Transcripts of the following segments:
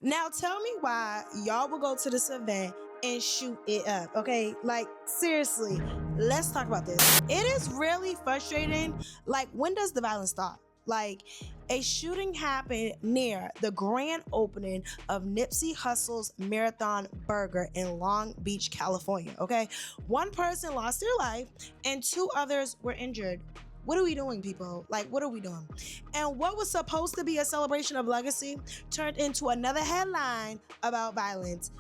Now tell me why y'all will go to this event and shoot it up, okay? Like, seriously, let's talk about this. It is really frustrating. Like, when does the violence stop? Like, a shooting happened near the grand opening of Nipsey Hussle's Marathon Burger in Long Beach, California, okay? One person lost their life and two others were injured. What are we doing, people? Like, what are we doing? And what was supposed to be a celebration of legacy turned into another headline about violence.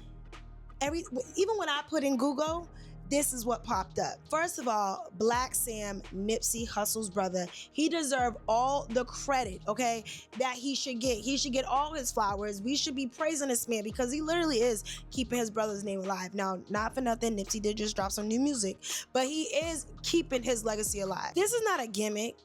Even when I put in Google, this is what popped up. First of all, Black Sam, Nipsey Hussle's brother, he deserved all the credit, okay, that he should get. He should get all his flowers. We should be praising this man because he literally is keeping his brother's name alive. Now, not for nothing, Nipsey did just drop some new music, but he is keeping his legacy alive. This is not a gimmick.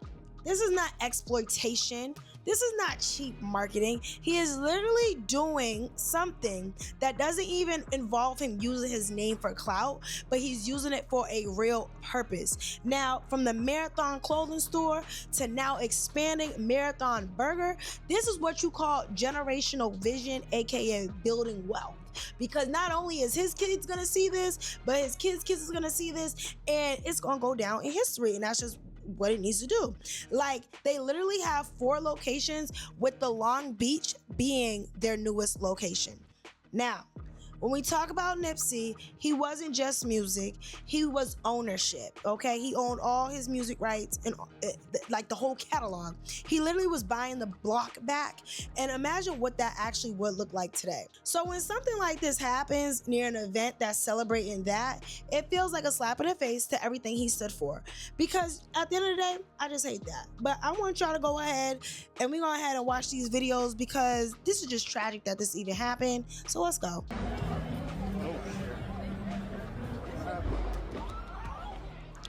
This is not exploitation. This is not cheap marketing. He is literally doing something that doesn't even involve him using his name for clout, but he's using it for a real purpose. Now, from the Marathon clothing store to now expanding Marathon Burger, this is what you call generational vision, aka building wealth. Because not only is his kids gonna see this, but his kids' kids is gonna see this, and it's gonna go down in history. And that's just what it needs to do. Like, they literally have 4 locations, with the Long Beach being their newest location. Now, when we talk about Nipsey, he wasn't just music, he was ownership, okay? He owned all his music rights and like the whole catalog. He literally was buying the block back, and imagine what that actually would look like today. So when something like this happens near an event that's celebrating that, it feels like a slap in the face to everything he stood for. Because at the end of the day, I just hate that. But I want y'all to go ahead and we go ahead and watch these videos because this is just tragic that this even happened. So let's go.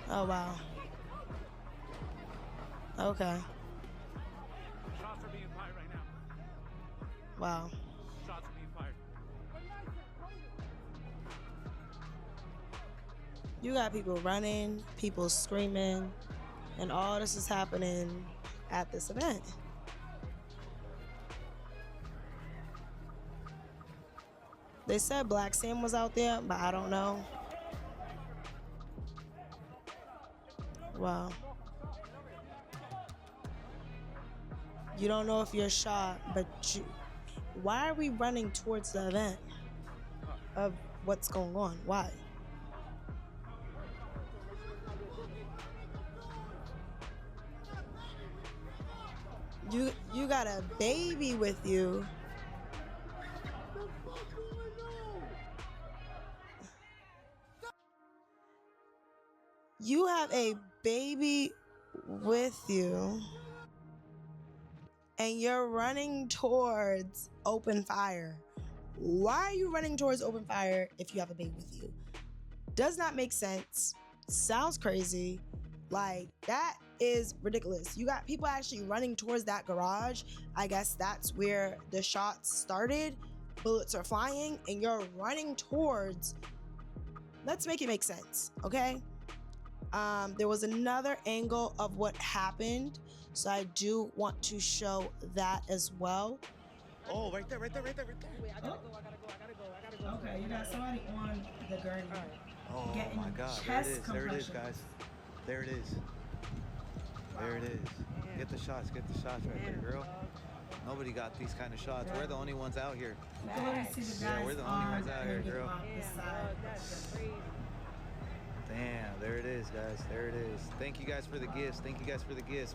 Oh, wow. Okay. Shots are being fired right now. Wow. Shots are being fired. You got people running, people screaming, and all this is happening at this event. They said Black Sam was out there, but I don't know. Wow. You don't know if you're shot, but why are we running towards the event of what's going on? Why? You got a baby with you. You have a baby with you, and you're running towards open fire. Why are you running towards open fire if you have a baby with you? Does not make sense. Sounds crazy. Like, that is ridiculous. You got people actually running towards that garage. I guess that's where the shots started. Bullets are flying, and you're running towards. Let's make it make sense, okay? There was another angle of what happened, so I do want to show that as well. Oh, right there. Wait, I gotta go. Okay, you got somebody on the gurney. Oh Getting my God, chest there it is, compressions. guys. There it is. Get the shots right there, girl. Nobody got these kind of shots. We're the only ones out here. Yeah, we're the only ones out here, girl. Damn, there it is, guys. There it is. Thank you guys for the gifts.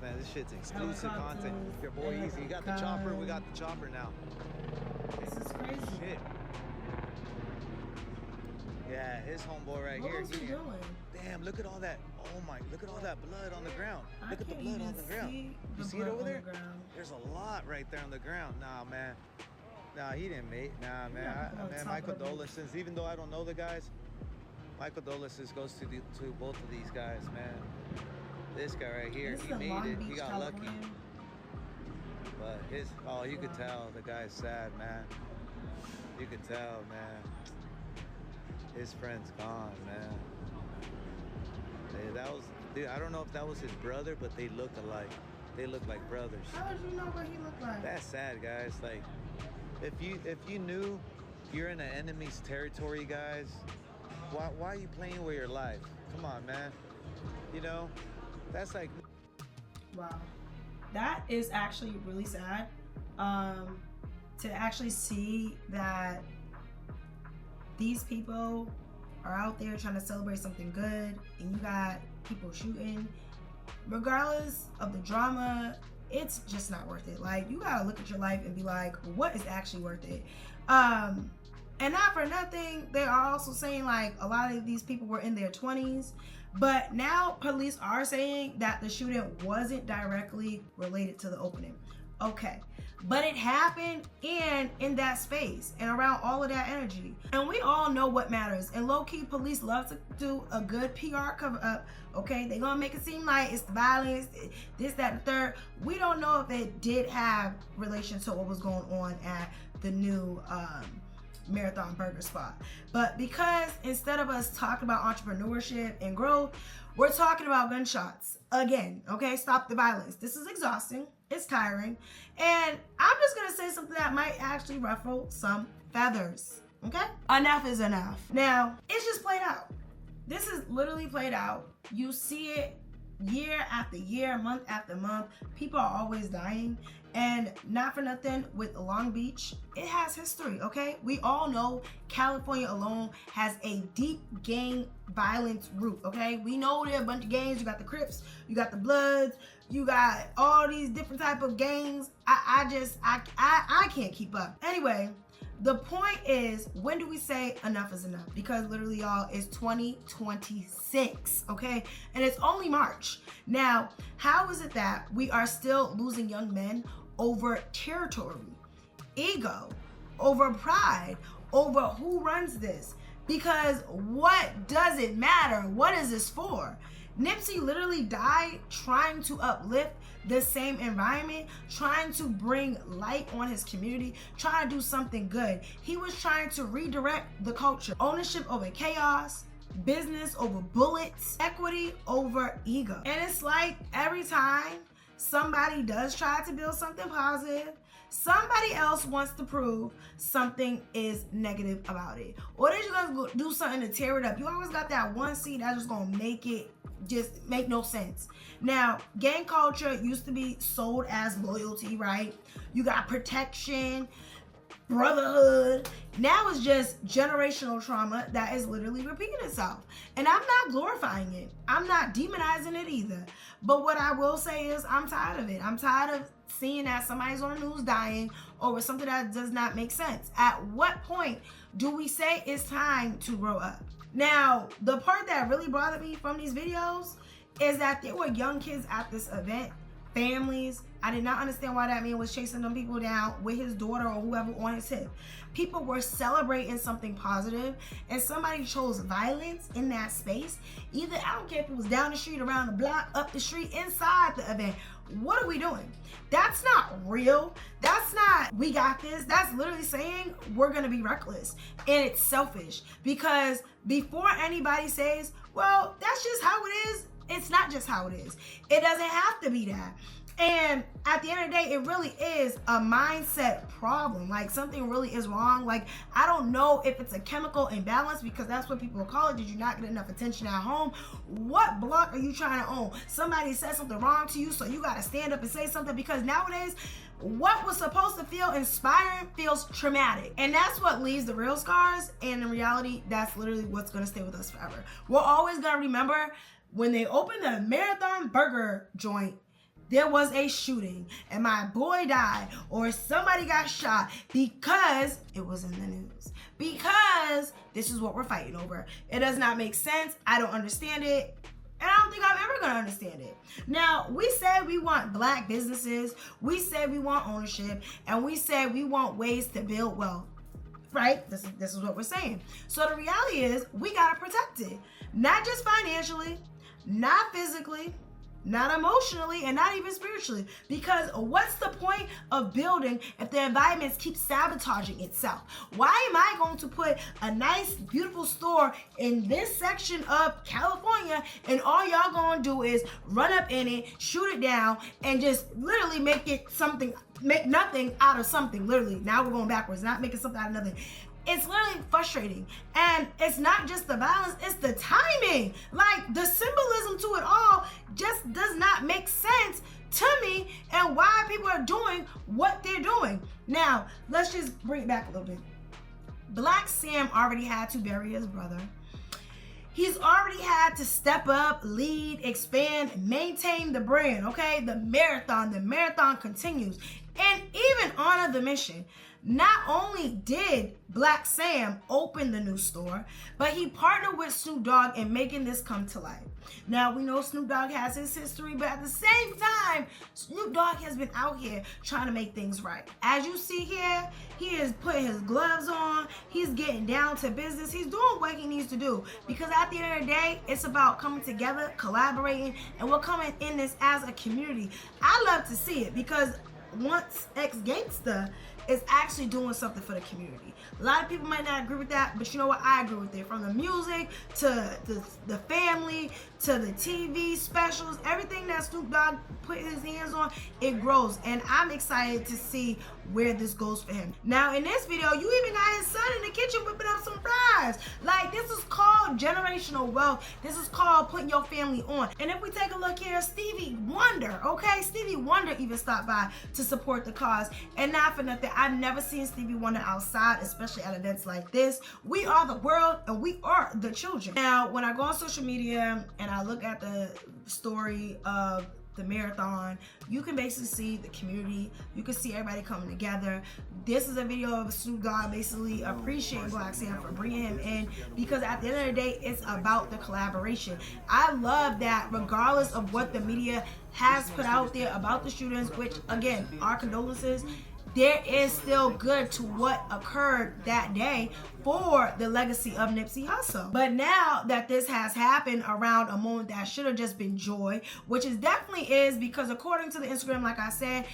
Man. This shit's exclusive content. Your boy Easy. You got the chopper. We got the chopper now. This is crazy. Shit. Yeah, his homeboy right here. What was he doing? Damn, look at all that. Oh my, look at all that blood on the ground. Look at the blood on the ground. You see it over there? There's a lot right there on the ground. Nah, man. Nah, he didn't make. Nah, man. Man, my condolences. Even though I don't know the guys, my condolences goes to both of these guys, man. This guy right here, he made it. He got lucky. But you could tell the guy's sad, man. You could tell, man. His friend's gone, man. Dude, I don't know if that was his brother, but they look alike. They look like brothers. How did you know what he looked like? That's sad, guys. Like, If you knew you're in an enemy's territory, guys, why are you playing with your life? Come on, man. You know, that's like. Wow, that is actually really sad. To actually see that these people are out there trying to celebrate something good, and you got people shooting. Regardless of the drama, it's just not worth it. Like, you gotta look at your life and be like, what is actually worth it? And not for nothing, they are also saying like a lot of these people were in their 20s, but now police are saying that the shooting wasn't directly related to the opening. Okay, but it happened in that space and around all of that energy, and we all know what matters. And low-key, police love to do a good PR cover up. Okay, they're gonna make it seem like it's the violence, this, that, and the third. We don't know if it did have relation to what was going on at the new Marathon Burger spot. But because instead of us talking about entrepreneurship and growth, we're talking about gunshots again. Okay, stop the violence. This is exhausting. It's tiring. And I'm just gonna say something that might actually ruffle some feathers. Okay? Enough is enough. Now, it's just played out. This is literally played out. You see it year after year, month after month. People are always dying. And not for nothing, with Long Beach, it has history, okay? We all know California alone has a deep gang violence root, okay? We know there are a bunch of gangs. You got the Crips, you got the Bloods, you got all these different type of gangs. I can't keep up. Anyway, the point is, when do we say enough is enough? Because literally, y'all, it's 2026, okay? And it's only March. Now, how is it that we are still losing young men over territory, ego, over pride, over who runs this? Because what does it matter? What is this for? Nipsey literally died trying to uplift the same environment, trying to bring light on his community, trying to do something good. He was trying to redirect the culture. Ownership over chaos, business over bullets, equity over ego. And it's like every time somebody does try to build something positive, somebody else wants to prove something is negative about it. Or they're just gonna do something to tear it up. You always got that one seed that's just gonna make it just make no sense. Now, gang culture used to be sold as loyalty, right? You got protection, brotherhood. Now it's just generational trauma that is literally repeating itself. And I'm not glorifying it. I'm not demonizing it either. But what I will say is I'm tired of it. I'm tired of seeing that somebody's on the news dying over something that does not make sense. At what point do we say it's time to grow up? Now, the part that really bothered me from these videos is that there were young kids at this event, families. I did not understand why that man was chasing them people down with his daughter or whoever on his hip. People were celebrating something positive, and somebody chose violence in that space. Either, I don't care if it was down the street, around the block, up the street, inside the event. What are we doing? That's not real. That's not, we got this. That's literally saying we're gonna be reckless. And it's selfish, because before anybody says, well, that's just how it is, it's not just how it is. It doesn't have to be that. And at the end of the day, it really is a mindset problem. Like, something really is wrong. Like, I don't know if it's a chemical imbalance, because that's what people call it. Did you not get enough attention at home? What block are you trying to own? Somebody said something wrong to you, so you got to stand up and say something, because nowadays, what was supposed to feel inspiring feels traumatic. And that's what leaves the real scars. And in reality, that's literally what's going to stay with us forever. We're always going to remember when they opened the Marathon Burger joint, there was a shooting and my boy died, or somebody got shot, because it was in the news. Because this is what we're fighting over. It does not make sense. I don't understand it. And I don't think I'm ever gonna understand it. Now, we said we want black businesses, we said we want ownership, and we said we want ways to build wealth, right? This is what we're saying. So the reality is, we gotta protect it. Not just financially, not physically, not emotionally, and not even spiritually. Because what's the point of building if the environment keeps sabotaging itself? Why am I going to put a nice, beautiful store in this section of California, and all y'all gonna do is run up in it, shoot it down, and just literally make it something, make nothing out of something, literally. Now we're going backwards, not making something out of nothing. It's literally frustrating. And it's not just the violence, it's the timing. Like, the symbolism to it all just does not make sense to me, and why people are doing what they're doing. Now, let's just bring it back a little bit. Black Sam already had to bury his brother. He's already had to step up, lead, expand, maintain the brand, okay? The marathon continues. And even honor the mission. Not only did Black Sam open the new store, but he partnered with Snoop Dogg in making this come to life. Now, we know Snoop Dogg has his history, but at the same time, Snoop Dogg has been out here trying to make things right. As you see here, he is putting his gloves on, he's getting down to business, he's doing what he needs to do. Because at the end of the day, it's about coming together, collaborating, and we're coming in this as a community. I love to see it, because once ex-gangsta is actually doing something for the community. A lot of people might not agree with that, but you know what? I agree with it. From the music to the family to the TV specials, everything that Snoop Dogg put his hands on, it grows. And I'm excited to see where this goes for him. Now, in this video, you even got his son in the kitchen whipping up some fries. Like, this is called generational wealth. This is called putting your family on. And if we take a look here, Stevie Wonder, okay? Stevie Wonder even stopped by to support the cause. And not for nothing, I've never seen Stevie Wonder outside, especially at events like this. We are the world, and we are the children. Now, when I go on social media and I look at the story of the marathon, you can basically see the community, you can see everybody coming together. This is a video of Snoop Dogg basically appreciating Black Sam for bringing him in, because at the end of the day, it's about the collaboration. I love that regardless of what the media has put out there about the shootings, which again, our condolences, there is still good to what occurred that day for the legacy of Nipsey Hussle. But now that this has happened around a moment that should have just been joy, which it definitely is, because according to the Instagram, like I said,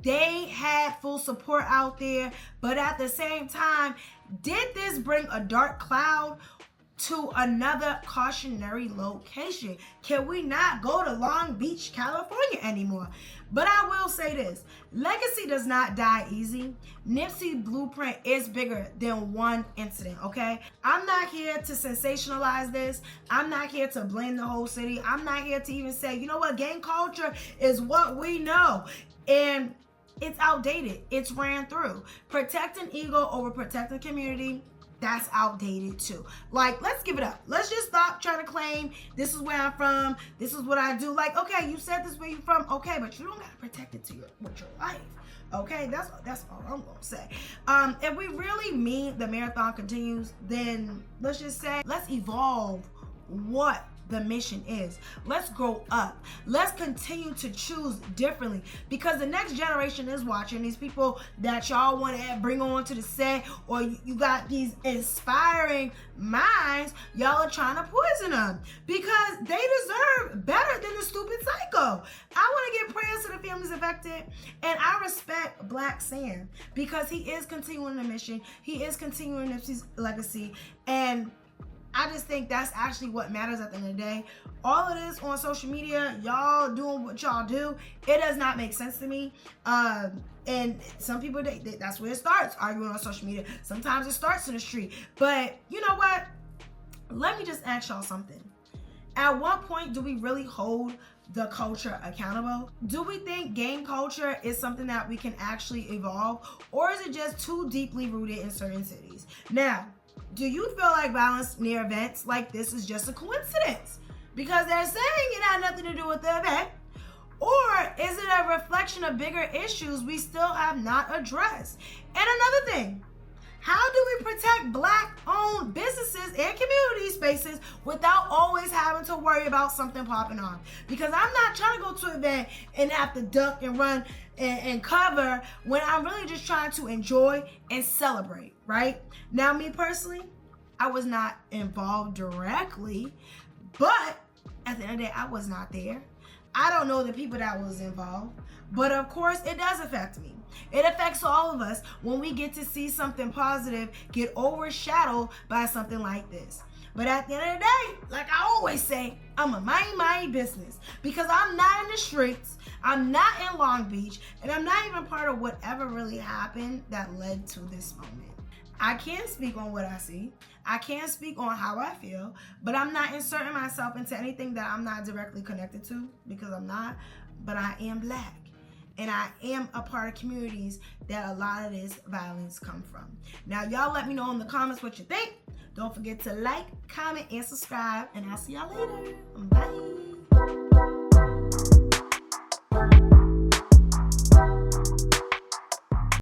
they had full support out there. But at the same time, did this bring a dark cloud to another cautionary location? Can we not go to Long Beach, California anymore? But I will say this, legacy does not die easy. Nipsey blueprint is bigger than one incident, okay? I'm not here to sensationalize this. I'm not here to blame the whole city. I'm not here to even say, you know what, gang culture is what we know. And it's outdated. It's ran through. Protecting ego over protecting community, that's outdated too. Like, let's give it up. Let's just stop trying to claim this is where I'm from, this is what I do. Like, okay, you said this where you from, okay, but you don't gotta protect it with your life. Okay, that's all I'm gonna say. If we really mean the marathon continues, then let's just say, let's evolve what the mission is. Let's grow up. Let's continue to choose differently, because the next generation is watching. These people that y'all want to bring on to the set, or you got these inspiring minds, y'all are trying to poison them, because they deserve better than the stupid psycho. I want to give prayers to the families affected, and I respect Black Sam because he is continuing the mission. He is continuing Nipsey's legacy, and I just think that's actually what matters at the end of the day. All of this on social media, y'all doing what y'all do, it does not make sense to me. And some people, that's where it starts, arguing on social media. Sometimes it starts in the street. But you know what? Let me just ask y'all something. At what point do we really hold the culture accountable? Do we think gang culture is something that we can actually evolve? Or is it just too deeply rooted in certain cities? Now, do you feel like violence near events like this is just a coincidence because they're saying it had nothing to do with the event? Or is it a reflection of bigger issues we still have not addressed? And another thing, how do we protect Black-owned businesses and community spaces without always having to worry about something popping off? Because I'm not trying to go to an event and have to duck and run and cover when I'm really just trying to enjoy and celebrate, right? Now, me personally, I was not involved directly, but at the end of the day, I was not there. I don't know the people that was involved, but of course it does affect me. It affects all of us when we get to see something positive get overshadowed by something like this. But at the end of the day, like I always say, I'm a mind my business because I'm not in the streets, I'm not in Long Beach, and I'm not even part of whatever really happened that led to this moment. I can't speak on what I see. I can't speak on how I feel, but I'm not inserting myself into anything that I'm not directly connected to because I'm not, but I am Black. And I am a part of communities that a lot of this violence come from. Now, y'all let me know in the comments what you think. Don't forget to like, comment, and subscribe. And I'll see y'all later. Bye.